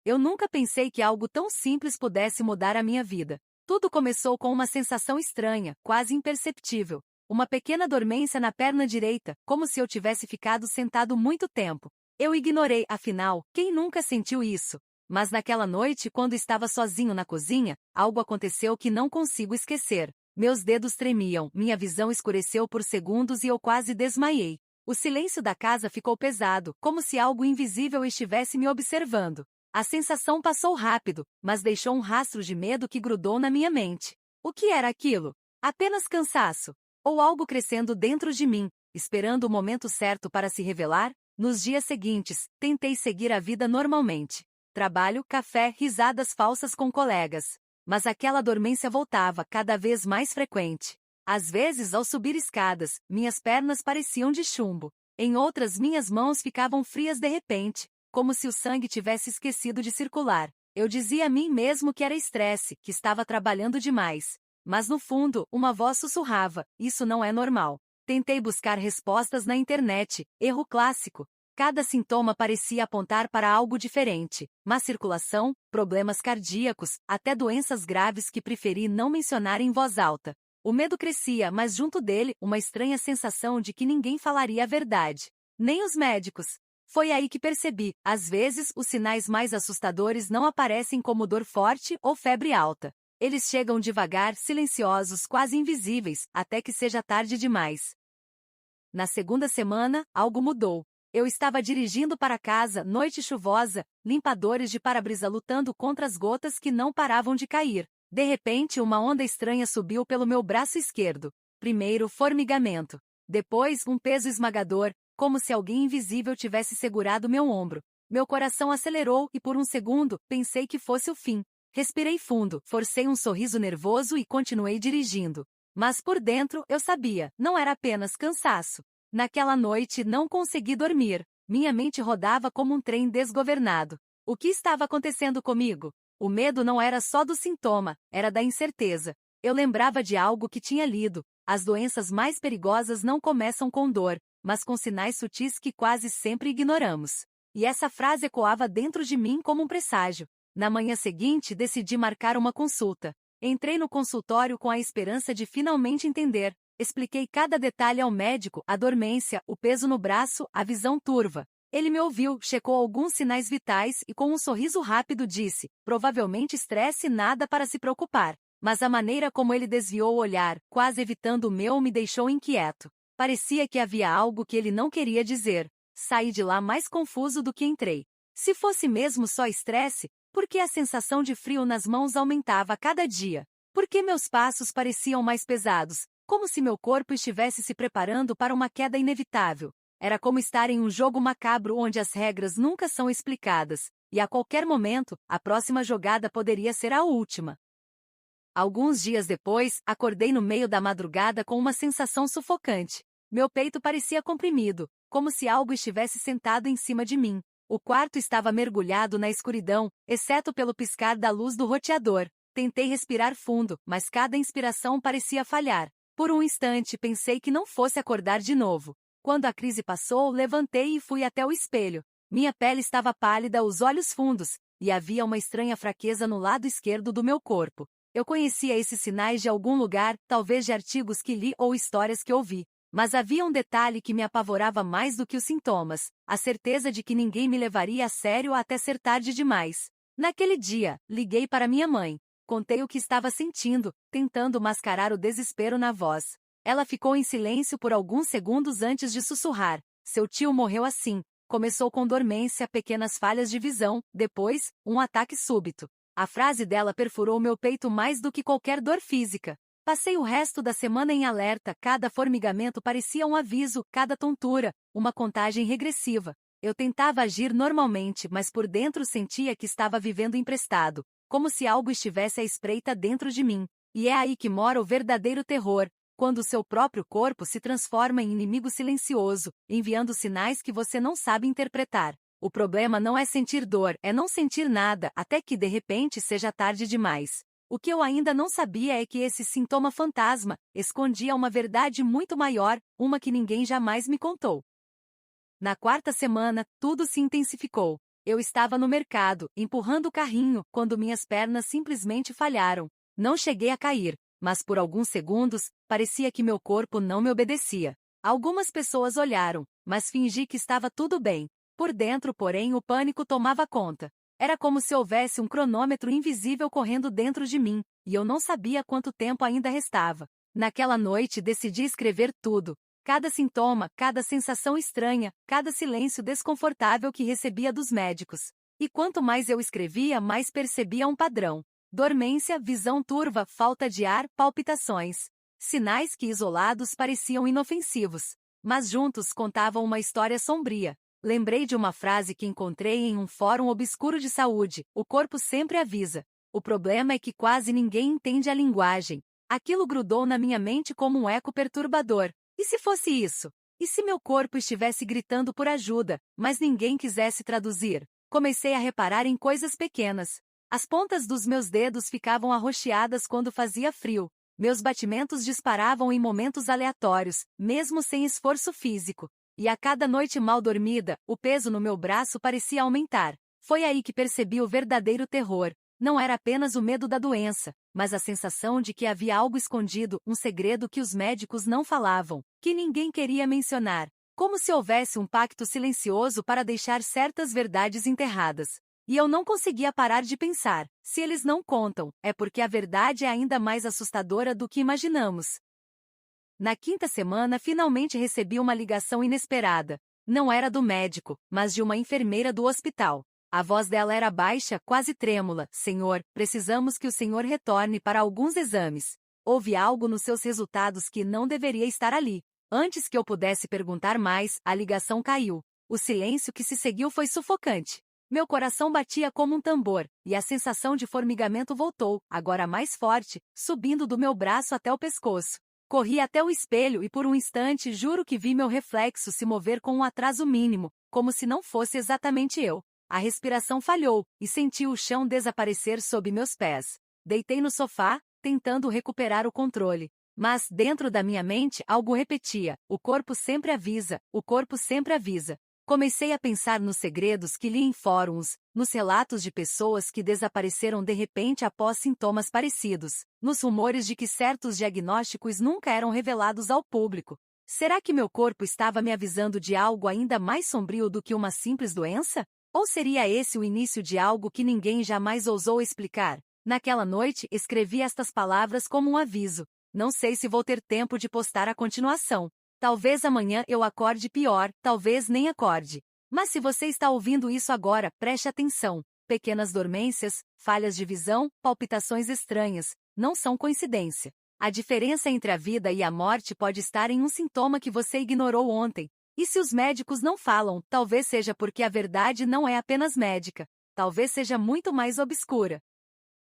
Eu nunca pensei que algo tão simples pudesse mudar a minha vida. Tudo começou com uma sensação estranha, quase imperceptível. Uma pequena dormência na perna direita, como se eu tivesse ficado sentado muito tempo. Eu ignorei, afinal, quem nunca sentiu isso? Mas naquela noite, quando estava sozinho na cozinha, algo aconteceu que não consigo esquecer. Meus dedos tremiam, minha visão escureceu por segundos e eu quase desmaiei. O silêncio da casa ficou pesado, como se algo invisível estivesse me observando. A sensação passou rápido, mas deixou um rastro de medo que grudou na minha mente. O que era aquilo? Apenas cansaço? Ou algo crescendo dentro de mim, esperando o momento certo para se revelar? Nos dias seguintes, tentei seguir a vida normalmente. Trabalho, café, risadas falsas com colegas. Mas aquela dormência voltava, cada vez mais frequente. Às vezes, ao subir escadas, minhas pernas pareciam de chumbo. Em outras, minhas mãos ficavam frias de repente, como se o sangue tivesse esquecido de circular. Eu dizia a mim mesmo que era estresse, que estava trabalhando demais. Mas no fundo, uma voz sussurrava: isso não é normal. Tentei buscar respostas na internet, erro clássico. Cada sintoma parecia apontar para algo diferente: má circulação, problemas cardíacos, até doenças graves que preferi não mencionar em voz alta. O medo crescia, mas junto dele, uma estranha sensação de que ninguém falaria a verdade. Nem os médicos. Foi aí que percebi, às vezes, os sinais mais assustadores não aparecem como dor forte ou febre alta. Eles chegam devagar, silenciosos, quase invisíveis, até que seja tarde demais. Na segunda semana, algo mudou. Eu estava dirigindo para casa, noite chuvosa, limpadores de para-brisa lutando contra as gotas que não paravam de cair. De repente, uma onda estranha subiu pelo meu braço esquerdo. Primeiro, formigamento. Depois, um peso esmagador, como se alguém invisível tivesse segurado meu ombro. Meu coração acelerou e por um segundo, pensei que fosse o fim. Respirei fundo, forcei um sorriso nervoso e continuei dirigindo. Mas por dentro, eu sabia, não era apenas cansaço. Naquela noite, não consegui dormir. Minha mente rodava como um trem desgovernado. O que estava acontecendo comigo? O medo não era só do sintoma, era da incerteza. Eu lembrava de algo que tinha lido: as doenças mais perigosas não começam com dor, mas com sinais sutis que quase sempre ignoramos. E essa frase ecoava dentro de mim como um presságio. Na manhã seguinte, decidi marcar uma consulta. Entrei no consultório com a esperança de finalmente entender. Expliquei cada detalhe ao médico: a dormência, o peso no braço, a visão turva. Ele me ouviu, checou alguns sinais vitais e com um sorriso rápido disse: provavelmente estresse, nada para se preocupar. Mas a maneira como ele desviou o olhar, quase evitando o meu, me deixou inquieto. Parecia que havia algo que ele não queria dizer. Saí de lá mais confuso do que entrei. Se fosse mesmo só estresse, por que a sensação de frio nas mãos aumentava a cada dia? Por que meus passos pareciam mais pesados, como se meu corpo estivesse se preparando para uma queda inevitável? Era como estar em um jogo macabro onde as regras nunca são explicadas, e a qualquer momento, a próxima jogada poderia ser a última. Alguns dias depois, acordei no meio da madrugada com uma sensação sufocante. Meu peito parecia comprimido, como se algo estivesse sentado em cima de mim. O quarto estava mergulhado na escuridão, exceto pelo piscar da luz do roteador. Tentei respirar fundo, mas cada inspiração parecia falhar. Por um instante pensei que não fosse acordar de novo. Quando a crise passou, levantei e fui até o espelho. Minha pele estava pálida, os olhos fundos, e havia uma estranha fraqueza no lado esquerdo do meu corpo. Eu conhecia esses sinais de algum lugar, talvez de artigos que li ou histórias que ouvi. Mas havia um detalhe que me apavorava mais do que os sintomas: a certeza de que ninguém me levaria a sério até ser tarde demais. Naquele dia, liguei para minha mãe. Contei o que estava sentindo, tentando mascarar o desespero na voz. Ela ficou em silêncio por alguns segundos antes de sussurrar: seu tio morreu assim. Começou com dormência, pequenas falhas de visão, depois, um ataque súbito. A frase dela perfurou meu peito mais do que qualquer dor física. Passei o resto da semana em alerta, cada formigamento parecia um aviso, cada tontura, uma contagem regressiva. Eu tentava agir normalmente, mas por dentro sentia que estava vivendo emprestado, como se algo estivesse à espreita dentro de mim. E é aí que mora o verdadeiro terror, quando o seu próprio corpo se transforma em inimigo silencioso, enviando sinais que você não sabe interpretar. O problema não é sentir dor, é não sentir nada, até que de repente seja tarde demais. O que eu ainda não sabia é que esse sintoma fantasma escondia uma verdade muito maior, uma que ninguém jamais me contou. Na quarta semana, tudo se intensificou. Eu estava no mercado, empurrando o carrinho, quando minhas pernas simplesmente falharam. Não cheguei a cair, mas por alguns segundos, parecia que meu corpo não me obedecia. Algumas pessoas olharam, mas fingi que estava tudo bem. Por dentro, porém, o pânico tomava conta. Era como se houvesse um cronômetro invisível correndo dentro de mim, e eu não sabia quanto tempo ainda restava. Naquela noite decidi escrever tudo. Cada sintoma, cada sensação estranha, cada silêncio desconfortável que recebia dos médicos. E quanto mais eu escrevia, mais percebia um padrão. Dormência, visão turva, falta de ar, palpitações. Sinais que isolados pareciam inofensivos, mas juntos contavam uma história sombria. Lembrei de uma frase que encontrei em um fórum obscuro de saúde: o corpo sempre avisa. O problema é que quase ninguém entende a linguagem. Aquilo grudou na minha mente como um eco perturbador. E se fosse isso? E se meu corpo estivesse gritando por ajuda, mas ninguém quisesse traduzir? Comecei a reparar em coisas pequenas. As pontas dos meus dedos ficavam arroxeadas quando fazia frio. Meus batimentos disparavam em momentos aleatórios, mesmo sem esforço físico. E a cada noite mal dormida, o peso no meu braço parecia aumentar. Foi aí que percebi o verdadeiro terror. Não era apenas o medo da doença, mas a sensação de que havia algo escondido, um segredo que os médicos não falavam, que ninguém queria mencionar. Como se houvesse um pacto silencioso para deixar certas verdades enterradas. E eu não conseguia parar de pensar: se eles não contam, é porque a verdade é ainda mais assustadora do que imaginamos. Na quinta semana, finalmente recebi uma ligação inesperada. Não era do médico, mas de uma enfermeira do hospital. A voz dela era baixa, quase trêmula. Senhor, precisamos que o senhor retorne para alguns exames. Houve algo nos seus resultados que não deveria estar ali. Antes que eu pudesse perguntar mais, a ligação caiu. O silêncio que se seguiu foi sufocante. Meu coração batia como um tambor, e a sensação de formigamento voltou, agora mais forte, subindo do meu braço até o pescoço. Corri até o espelho e por um instante juro que vi meu reflexo se mover com um atraso mínimo, como se não fosse exatamente eu. A respiração falhou, e senti o chão desaparecer sob meus pés. Deitei no sofá, tentando recuperar o controle. Mas, dentro da minha mente, algo repetia: o corpo sempre avisa, o corpo sempre avisa. Comecei a pensar nos segredos que li em fóruns, nos relatos de pessoas que desapareceram de repente após sintomas parecidos, nos rumores de que certos diagnósticos nunca eram revelados ao público. Será que meu corpo estava me avisando de algo ainda mais sombrio do que uma simples doença? Ou seria esse o início de algo que ninguém jamais ousou explicar? Naquela noite, escrevi estas palavras como um aviso. Não sei se vou ter tempo de postar a continuação. Talvez amanhã eu acorde pior, talvez nem acorde. Mas se você está ouvindo isso agora, preste atenção. Pequenas dormências, falhas de visão, palpitações estranhas, não são coincidência. A diferença entre a vida e a morte pode estar em um sintoma que você ignorou ontem. E se os médicos não falam, talvez seja porque a verdade não é apenas médica. Talvez seja muito mais obscura.